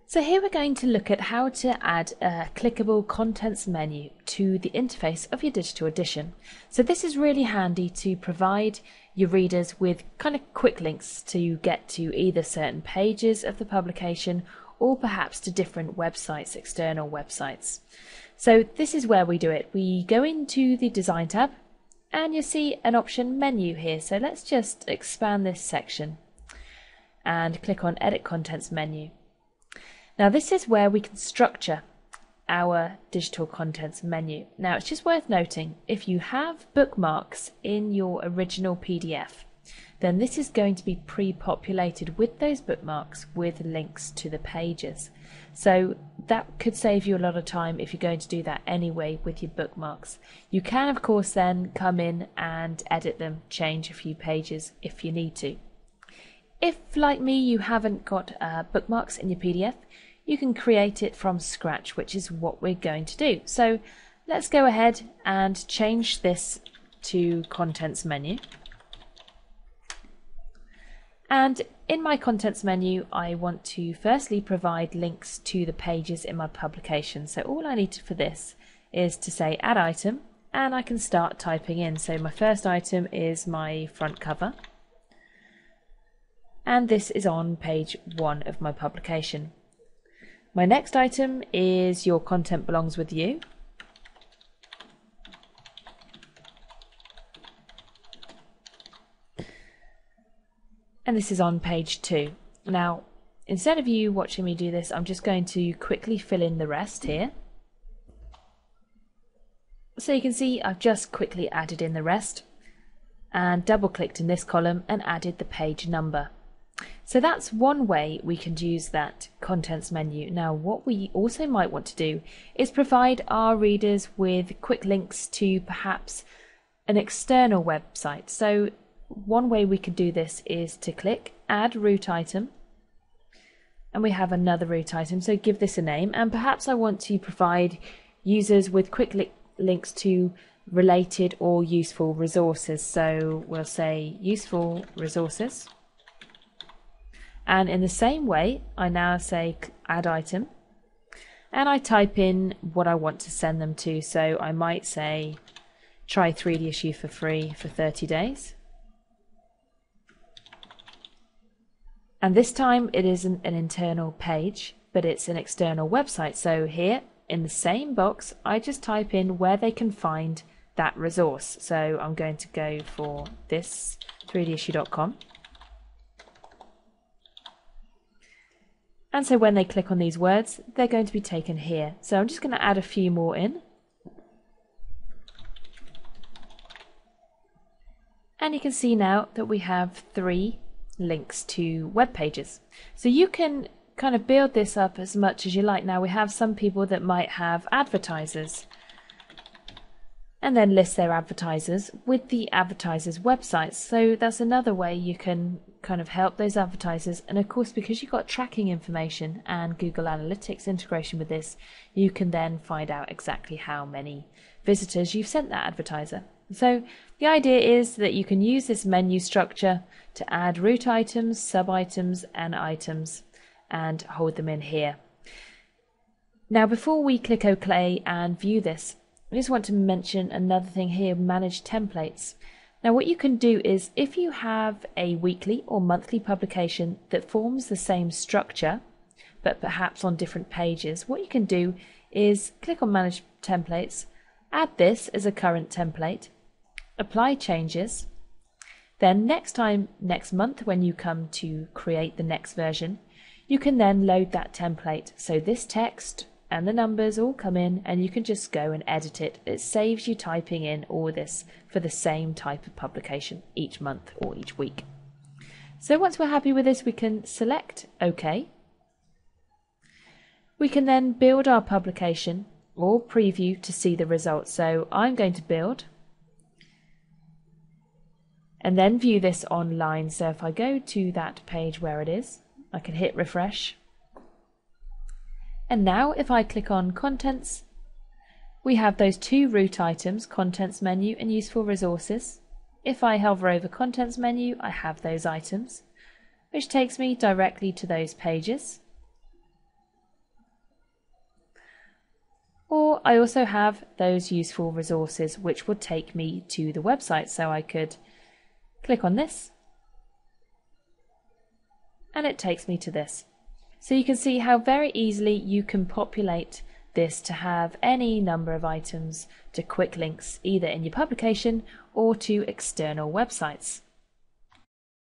So here we're going to look at how to add a clickable contents menu to the interface of your digital edition. So this is really handy to provide your readers with kind of quick links to get to either certain pages of the publication or perhaps to different websites, external websites. So this is where we do it. We go into the Design tab and you see an option Menu here. So let's just expand this section and click on Edit Contents Menu. Now this is where we can structure our digital contents menu. Now it's just worth noting, if you have bookmarks in your original PDF, then this is going to be pre-populated with those bookmarks with links to the pages. So that could save you a lot of time if you're going to do that anyway with your bookmarks. You can of course then come in and edit them, change a few pages if you need to. If, like me, you haven't got bookmarks in your PDF, you can create it from scratch, which is what we're going to do. So let's go ahead and change this to Contents Menu. And in my Contents Menu, I want to firstly provide links to the pages in my publication. So all I need for this is to say Add Item, and I can start typing in. So my first item is my front cover. And this is on page 1 of my publication. My next item is Your Content Belongs With You. And this is on page 2. Now, instead of you watching me do this, I'm just going to quickly fill in the rest here. So you can see I've just quickly added in the rest and double clicked in this column and added the page number. So that's one way we can use that contents menu. Now what we also might want to do is provide our readers with quick links to perhaps an external website. So one way we could do this is to click Add Root Item, and we have another root item, so give this a name, and perhaps I want to provide users with quick links to related or useful resources. So we'll say Useful Resources. And in the same way, I now say Add Item, and I type in what I want to send them to. So I might say try 3D Issue for free for 30 days. And this time it isn't an internal page, but it's an external website. So here in the same box, I just type in where they can find that resource. So I'm going to go for this 3dissue.com. And so when they click on these words, they're going to be taken here. So I'm just going to add a few more in. And you can see now that we have 3 links to web pages. So you can kind of build this up as much as you like. Now we have some people that might have advertisers and then list their advertisers with the advertisers' websites. So that's another way you can kind of help those advertisers. And of course, because you've got tracking information and Google Analytics integration with this, you can then find out exactly how many visitors you've sent that advertiser. So the idea is that you can use this menu structure to add root items, sub items and items and hold them in here. Now before we click OK and view this, I just want to mention another thing here, Manage Templates. Now what you can do is, if you have a weekly or monthly publication that forms the same structure but perhaps on different pages, what you can do is click on Manage Templates, add this as a current template, apply changes, then next month when you come to create the next version, you can then load that template. So this text and the numbers all come in and you can just go and edit it. It saves you typing in all this for the same type of publication each month or each week. So once we're happy with this, we can select OK. We can then build our publication or preview to see the results. So I'm going to build and then view this online. So if I go to that page where it is, I can hit refresh. And now if I click on Contents, we have those 2 root items, Contents Menu and Useful Resources. If I hover over Contents Menu, I have those items, which takes me directly to those pages. I also have those useful resources which will take me to the website. So I could click on this and it takes me to this. So you can see how very easily you can populate this to have any number of items to quick links either in your publication or to external websites.